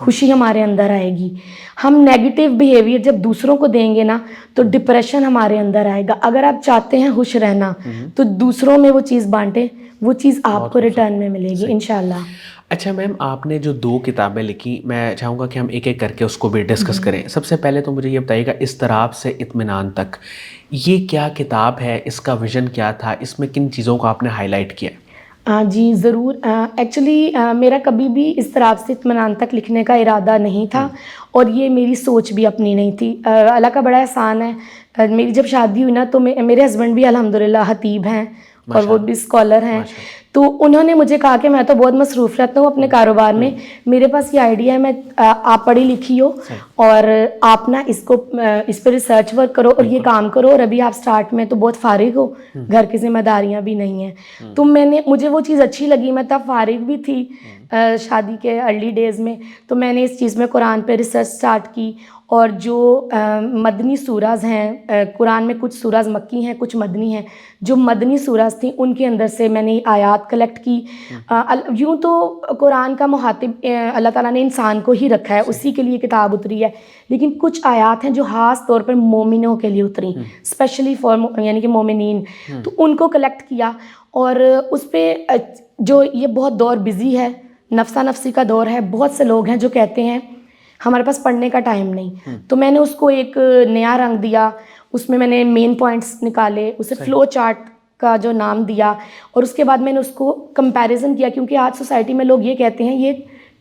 خوشی ہمارے اندر آئے گی. ہم نیگیٹو بیہیویئر جب دوسروں کو دیں گے نا تو ڈپریشن ہمارے اندر آئے گا. اگر آپ چاہتے ہیں خوش رہنا تو دوسروں میں وہ چیز بانٹیں, وہ چیز آپ کو ریٹرن میں ملے گی انشاءاللہ. اچھا میم, آپ نے جو 2 کتابیں لکھی, میں چاہوں گا کہ ہم ایک ایک کر کے اس کو بھی ڈسکس کریں. سب سے پہلے تو مجھے یہ بتائیے گا اضطراب سے اطمینان تک, یہ کیا کتاب ہے, اس کا ویژن کیا تھا, اس میں کن چیزوں کو آپ نے ہائی لائٹ کیا؟ جی ضرور. ایکچولی میرا کبھی بھی اضطراب سے اطمینان تک لکھنے کا ارادہ نہیں تھا, اور یہ میری سوچ بھی اپنی نہیں تھی. اللہ کا بڑا احسان ہے, میری جب شادی ہوئی نا تو میرے ہسبینڈ بھی الحمدللہ خطیب ہیں اور وہ بھی اسکالر ہیں. تو انہوں نے مجھے کہا کہ میں تو بہت مصروف رہتا ہوں اپنے کاروبار میں, میرے پاس یہ آئیڈیا ہے, میں آپ پڑھی لکھی ہو اور آپ نا اس پہ ریسرچ ورک کرو اور یہ کام کرو, اور ابھی آپ سٹارٹ میں تو بہت فارغ ہو, گھر کی ذمہ داریاں بھی نہیں ہیں. تو مجھے وہ چیز اچھی لگی, میں تب فارغ بھی تھی شادی کے ارلی ڈیز میں, تو میں نے اس چیز میں قرآن پہ ریسرچ سٹارٹ کی. اور جو مدنی سورز ہیں, قرآن میں کچھ سورز مکی ہیں کچھ مدنی ہیں, جو مدنی سورز تھیں ان کے اندر سے میں نے آیات کلیکٹ کی. یوں تو قرآن کا مخاطب اللہ تعالیٰ نے انسان کو ہی رکھا ہے, اسی کے لیے کتاب اتری ہے, لیکن کچھ آیات ہیں جو خاص طور پر مومنوں کے لیے اتری, اسپیشلی فار یعنی کہ مومنین, تو ان کو کلیکٹ کیا. اور اس پہ جو یہ بہت دور بزی ہے, نفسا نفسی کا دور ہے, بہت سے لوگ ہیں جو کہتے ہیں ہمارے پاس پڑھنے کا ٹائم نہیں, تو میں نے اس کو ایک نیا رنگ دیا. اس میں نے مین پوائنٹس نکالے, اسے فلو چارٹ کا جو نام دیا, اور اس کے بعد میں نے اس کو کمپیریزن کیا, کیونکہ آج سوسائٹی میں لوگ یہ کہتے ہیں, یہ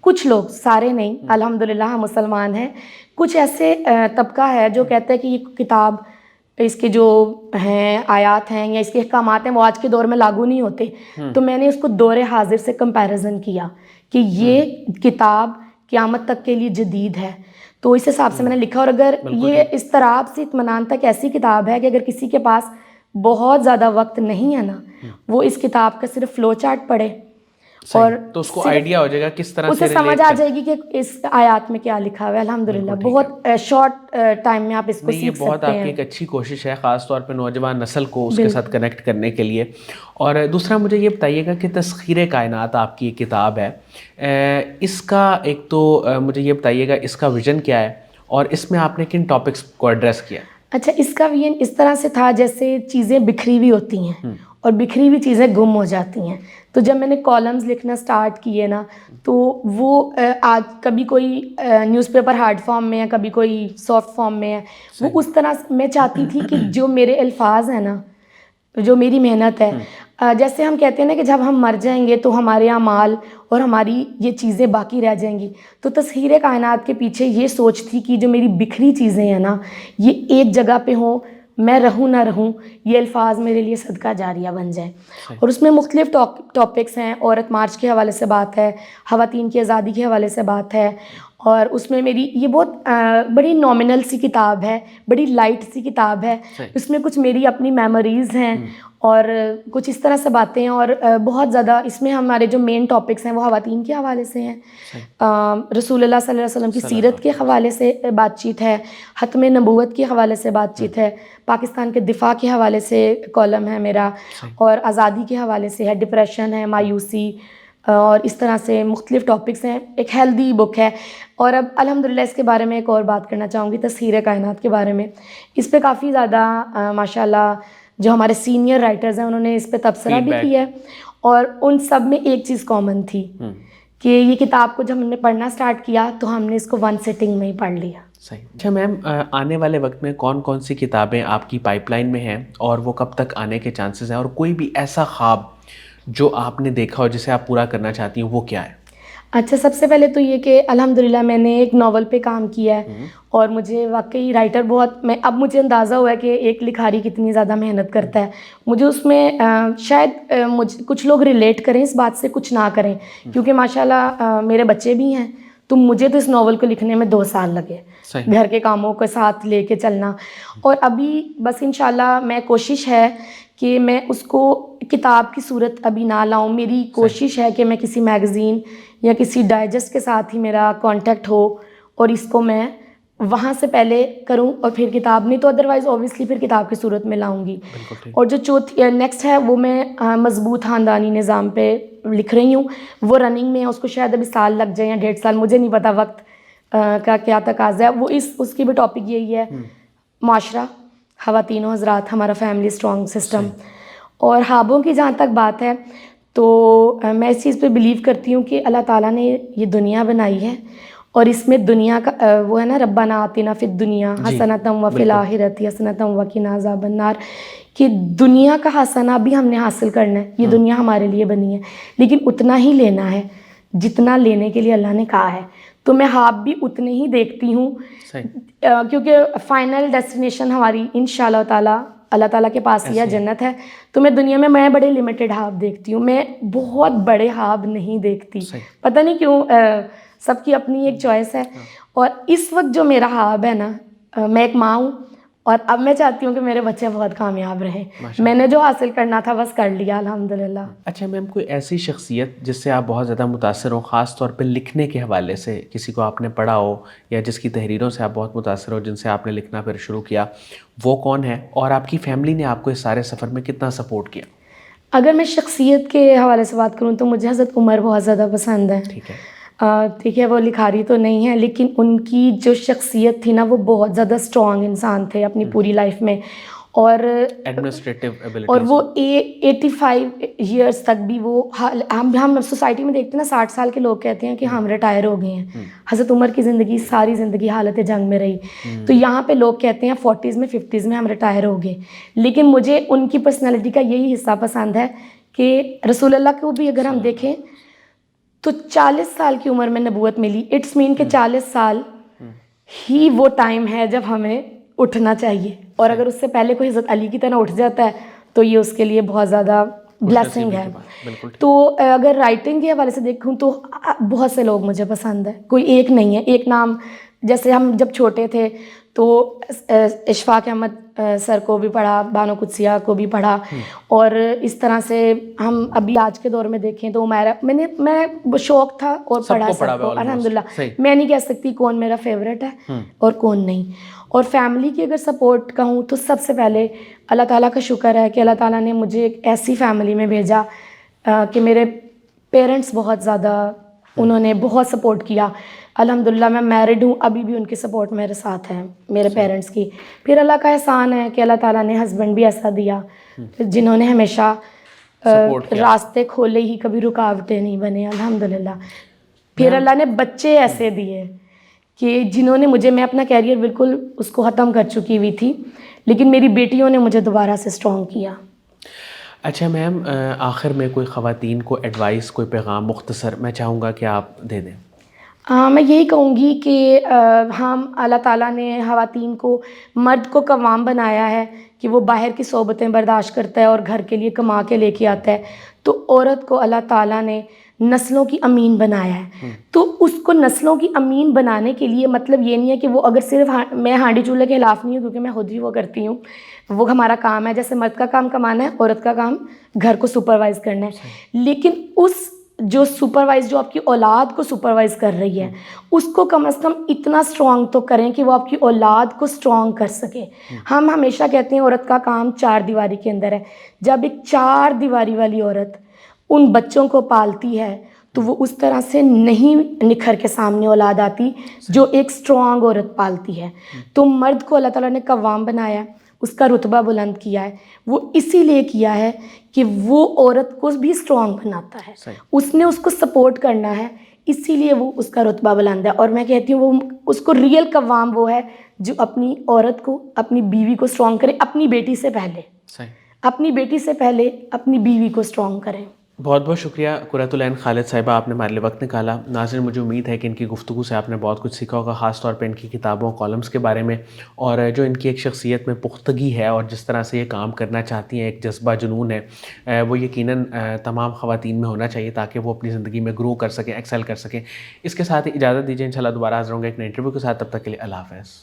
کچھ لوگ, سارے نہیں, الحمدللہ ہم مسلمان ہیں, کچھ ایسے طبقہ ہے جو کہتا ہے کہ یہ کتاب, اس کے جو ہیں آیات ہیں یا اس کے احکامات ہیں وہ آج کے دور میں لاگو نہیں ہوتے. تو میں نے اس کو دور حاضر سے کمپیریزن کیا کہ یہ کتاب قیامت تک کے لیے جدید ہے, تو اس حساب سے میں نے لکھا. اور اگر یہ اضطراب سے اطمینان تک ایسی کتاب ہے کہ اگر کسی کے پاس بہت زیادہ وقت نہیں ہے نا, وہ اس کتاب کا صرف فلو چارٹ پڑھے اور تو اس کو آئیڈیا ہو جائے گا کس طرح اسے سمجھ آ جائے گی کہ اس آیات میں کیا لکھا ہوا ہے. الحمدللہ بہت شارٹ ٹائم میں آپ اس کو سیکھ سکتے ہیں. یہ بہت آپ کی ایک اچھی کوشش ہے, خاص طور پہ نوجوان نسل کو اس کے ساتھ کنیکٹ کرنے کے لیے. اور دوسرا مجھے یہ بتائیے گا کہ تسخیر کائنات آپ کی ایک کتاب ہے, اس کا ایک تو مجھے یہ بتائیے گا اس کا ویژن کیا ہے, اور اس میں آپ نے کن ٹاپکس کو ایڈریس کیا؟ اچھا, اس کا ویژن اس طرح سے تھا جیسے چیزیں بکھری ہوئی ہوتی ہیں اور بکھری ہوئی چیزیں گم ہو جاتی ہیں. تو جب میں نے کالمز لکھنا سٹارٹ کیے نا, تو وہ آج کبھی کوئی نیوز پیپر ہارڈ فارم میں ہے, کبھی کوئی سافٹ فارم میں ہے, وہ اس طرح میں چاہتی تھی کہ جو میرے الفاظ ہیں نا, جو میری محنت ہے, جیسے ہم کہتے ہیں نا کہ جب ہم مر جائیں گے تو ہمارے اعمال اور ہماری یہ چیزیں باقی رہ جائیں گی, تو تسخیر کائنات کے پیچھے یہ سوچ تھی کہ جو میری بکھری چیزیں ہیں نا, یہ ایک جگہ پہ ہوں, میں رہوں نہ رہوں, یہ الفاظ میرے لیے صدقہ جاریہ بن جائیں. اور اس میں مختلف ٹاپکس ہیں, عورت مارچ کے حوالے سے بات ہے, خواتین کی آزادی کے حوالے سے بات ہے, اور اس میں میری یہ بہت بڑی نامنل سی کتاب ہے, بڑی لائٹ سی کتاب ہے. اس میں کچھ میری اپنی میموریز ہیں اور کچھ اس طرح سے باتیں ہیں, اور بہت زیادہ اس میں ہمارے جو مین ٹاپکس ہیں وہ خواتین کے حوالے سے ہیں, رسول اللہ صلی اللہ علیہ وسلم کی سیرت کے حوالے سے بات چیت ہے, ختم نبوت کے حوالے سے بات چیت ہے, پاکستان کے دفاع کے حوالے سے کالم ہے میرا, اور آزادی کے حوالے سے ہے, ڈپریشن ہے, مایوسی, اور اس طرح سے مختلف ٹاپکس ہیں. ایک ہیلدی بک ہے. اور اب الحمدللہ اس کے بارے میں ایک اور بات کرنا چاہوں گی, تسخیر کائنات کے بارے میں. اس پہ کافی زیادہ ماشاءاللہ جو ہمارے سینئر رائٹرز ہیں انہوں نے اس پہ تبصرہ بھی کیا ہے, اور ان سب میں ایک چیز کامن تھی کہ یہ کتاب کو جب ہم نے پڑھنا سٹارٹ کیا تو ہم نے اس کو 1 سٹنگ میں ہی پڑھ لیا. صحیح. اچھا میم, آنے والے وقت میں کون کون سی کتابیں آپ کی پائپ لائن میں ہیں اور وہ کب تک آنے کے چانسز ہیں, اور کوئی بھی ایسا خواب جو آپ نے دیکھا ہو جسے آپ پورا کرنا چاہتی ہیں وہ کیا ہے؟ اچھا, سب سے پہلے تو یہ کہ الحمدللہ میں نے ایک ناول پہ کام کیا ہے, اور مجھے واقعی رائٹر بہت, اب مجھے اندازہ ہوا ہے کہ ایک لکھاری کتنی زیادہ محنت کرتا ہے. مجھے اس میں شاید کچھ لوگ ریلیٹ کریں اس بات سے, کچھ نہ کریں, کیونکہ ماشاءاللہ میرے بچے بھی ہیں, تو مجھے تو اس ناول کو لکھنے میں 2 سال لگے, گھر کے کاموں کے ساتھ لے کے چلنا. اور ابھی بس انشاءاللہ میں کوشش ہے کہ میں اس کو کتاب کی صورت ابھی نہ لاؤں. میری کوشش ہے کہ میں کسی میگزین یا کسی ڈائجسٹ کے ساتھ ہی میرا کانٹیکٹ ہو اور اس کو میں وہاں سے پہلے کروں اور پھر کتاب، نہیں تو ادروائز اوبیسلی پھر کتاب کی صورت میں لاؤں گی. اور جو چوتھی نیکسٹ ہے وہ میں مضبوط خاندانی نظام پہ لکھ رہی ہوں. وہ رننگ میں ہے، اس کو شاید ابھی سال لگ جائیں یا 1.5 سال، مجھے نہیں پتہ وقت کا کیا تقاضا ہے. وہ اس کی بھی ٹاپک یہی ہے، معاشرہ، خواتین و حضرات، ہمارا فیملی اسٹرانگ سسٹم. اور خوابوں کی جہاں تک بات ہے تو میں اس چیز پہ بلیو کرتی ہوں کہ اللہ تعالیٰ نے یہ دنیا بنائی ہے اور اس میں دنیا کا وہ ہے نا، ربنا آتنا فی الدنیا حسنۃ وفی الآخرۃ حسنۃ وقنا عذاب النار، کہ دنیا کا حسنہ بھی ہم نے حاصل کرنا ہے. یہ دنیا ہمارے لیے بنی ہے لیکن اتنا ہی لینا ہے جتنا لینے کے لیے اللہ نے کہا ہے. تو میں خواب بھی اتنے ہی دیکھتی ہوں کیونکہ فائنل ڈیسٹینیشن ہماری انشاءاللہ تعالیٰ اللہ تعالیٰ کے پاس ہی ہے، جنت ہے. تو میں دنیا میں بڑے لمیٹڈ خواب دیکھتی ہوں، میں بہت بڑے خواب نہیں دیکھتی. پتہ نہیں کیوں، سب کی اپنی ایک چوائس ہے. اور اس وقت جو میرا خواب ہے نا، میں ایک ماں ہوں اور اب میں چاہتی ہوں کہ میرے بچے بہت کامیاب رہیں. میں نے جو حاصل کرنا تھا بس کر لیا الحمدللہ. اچھا میم، کوئی ایسی شخصیت جس سے آپ بہت زیادہ متاثر ہو، خاص طور پہ لکھنے کے حوالے سے، کسی کو آپ نے پڑھا ہو یا جس کی تحریروں سے آپ بہت متاثر ہو، جن سے آپ نے لکھنا پھر شروع کیا، وہ کون ہے؟ اور آپ کی فیملی نے آپ کو اس سارے سفر میں کتنا سپورٹ کیا؟ اگر میں شخصیت کے حوالے سے بات کروں تو مجھے حضرت عمر بہت زیادہ پسند ہے. ٹھیک ہے، وہ لکھاری تو نہیں ہے لیکن ان کی جو شخصیت تھی نا، وہ بہت زیادہ اسٹرانگ انسان تھے اپنی پوری لائف میں. اور اور وہ 85 ایئرس تک بھی وہ ہم سوسائٹی میں دیکھتے ہیں نا، 60 سال کے لوگ کہتے ہیں کہ ہم ریٹائر ہو گئے ہیں. حضرت عمر کی زندگی ساری زندگی حالت جنگ میں رہی. تو یہاں پہ لوگ کہتے ہیں 40s میں 50s میں ہم ریٹائر ہو گئے. لیکن مجھے ان کی پرسنالٹی کا یہی حصہ پسند ہے کہ رسول اللہ کو بھی اگر ہم دیکھیں تو 40 سال کی عمر میں نبوت ملی. اٹس مین کہ 40 سال ہی وہ ٹائم ہے جب ہمیں اٹھنا چاہیے. اور اگر اس سے پہلے کوئی حضرت علی کی طرح اٹھ جاتا ہے تو یہ اس کے لیے بہت زیادہ بلیسنگ ہے. تو اگر رائٹنگ کے حوالے سے دیکھوں تو بہت سے لوگ مجھے پسند ہیں، کوئی ایک نہیں ہے. ایک نام، جیسے ہم جب چھوٹے تھے تو اشفاق احمد سر کو بھی پڑھا، بانو قدسیہ کو بھی پڑھا. اور اس طرح سے ہم ابھی آج کے دور میں دیکھیں تو میں شوق تھا اور پڑھا سب کو الحمدللہ. میں نہیں کہہ سکتی کون میرا فیوریٹ ہے اور کون نہیں. اور فیملی کی اگر سپورٹ کہوں تو سب سے پہلے اللہ تعالیٰ کا شکر ہے کہ اللہ تعالیٰ نے مجھے ایک ایسی فیملی میں بھیجا کہ میرے پیرنٹس بہت زیادہ، انہوں نے بہت سپورٹ کیا. الحمدللہ میں میرڈ ہوں، ابھی بھی ان کی سپورٹ میرے ساتھ ہے میرے پیرنٹس کی. پھر اللہ کا احسان ہے کہ اللہ تعالیٰ نے ہسبینڈ بھی ایسا دیا جنہوں نے ہمیشہ راستے کھولے ہی، کبھی رکاوٹیں نہیں بنے الحمدللہ. پھر اللہ نے بچے ایسے دیے کہ جنہوں نے مجھے، میں اپنا کیریئر بالکل اس کو ختم کر چکی ہوئی تھی لیکن میری بیٹیوں نے مجھے دوبارہ سے اسٹرانگ کیا. اچھا میم، آخر میں کوئی خواتین کو ایڈوائس، کوئی پیغام مختصر میں چاہوں گا کہ آپ دے دیں. میں یہی کہوں گی کہ ہم اللہ تعالیٰ نے خواتین کو، مرد کو قوام بنایا ہے کہ وہ باہر کی صحبتیں برداشت کرتا ہے اور گھر کے لیے کما کے لے کے آتا ہے. تو عورت کو اللہ تعالیٰ نے نسلوں کی امین بنایا ہے. تو اس کو نسلوں کی امین بنانے کے لیے مطلب یہ نہیں ہے کہ وہ اگر صرف، میں ہانڈی چولہے کے خلاف نہیں ہوں کیونکہ میں خود ہی وہ کرتی ہوں، وہ ہمارا کام ہے. جیسے مرد کا کام کمانا ہے، عورت کا کام گھر کو سپروائز کرنا ہے. لیکن اس جو سپروائز، جو آپ کی اولاد کو سپروائز کر رہی ہے، اس کو کم از کم اتنا اسٹرانگ تو کریں کہ وہ آپ کی اولاد کو اسٹرانگ کر سکے. ہم ہمیشہ کہتے ہیں عورت کا کام 4 دیواری کے اندر ہے. جب ایک 4 دیواری والی عورت ان بچوں کو پالتی ہے تو وہ اس طرح سے نہیں نکھر کے سامنے اولاد آتی جو ایک اسٹرانگ عورت پالتی ہے. تو مرد کو اللہ تعالیٰ نے قوام بنایا ہے، اس کا رتبہ بلند کیا ہے. وہ اسی لیے کیا ہے کہ وہ عورت کو بھی اسٹرانگ بناتا ہے، اس نے اس کو سپورٹ کرنا ہے، اسی لیے وہ اس کا رتبہ بلند ہے. اور میں کہتی ہوں وہ اس کو ریئل قوام وہ ہے جو اپنی عورت کو، اپنی بیوی کو اسٹرانگ کرے. اپنی بیٹی سے پہلے، اپنی بیٹی سے پہلے اپنی بیوی کو اسٹرانگ کریں. بہت بہت شکریہ قرۃ العین خالد صاحبہ، آپ نے ہمارے لیے وقت نکالا. ناظرین، مجھے امید ہے کہ ان کی گفتگو سے آپ نے بہت کچھ سیکھا ہوگا، خاص طور پہ ان کی کتابوں، کالمز کے بارے میں، اور جو ان کی ایک شخصیت میں پختگی ہے اور جس طرح سے یہ کام کرنا چاہتی ہیں، ایک جذبہ، جنون ہے، وہ یقیناً تمام خواتین میں ہونا چاہیے تاکہ وہ اپنی زندگی میں گرو کر سکیں، ایکسل کر سکیں. اس کے ساتھ ہی اجازت دیجیے، انشاءاللہ دوبارہ حاضر ہوں گے ایک نئے انٹرویو کے ساتھ. تب تک کے لیے اللہ حافظ.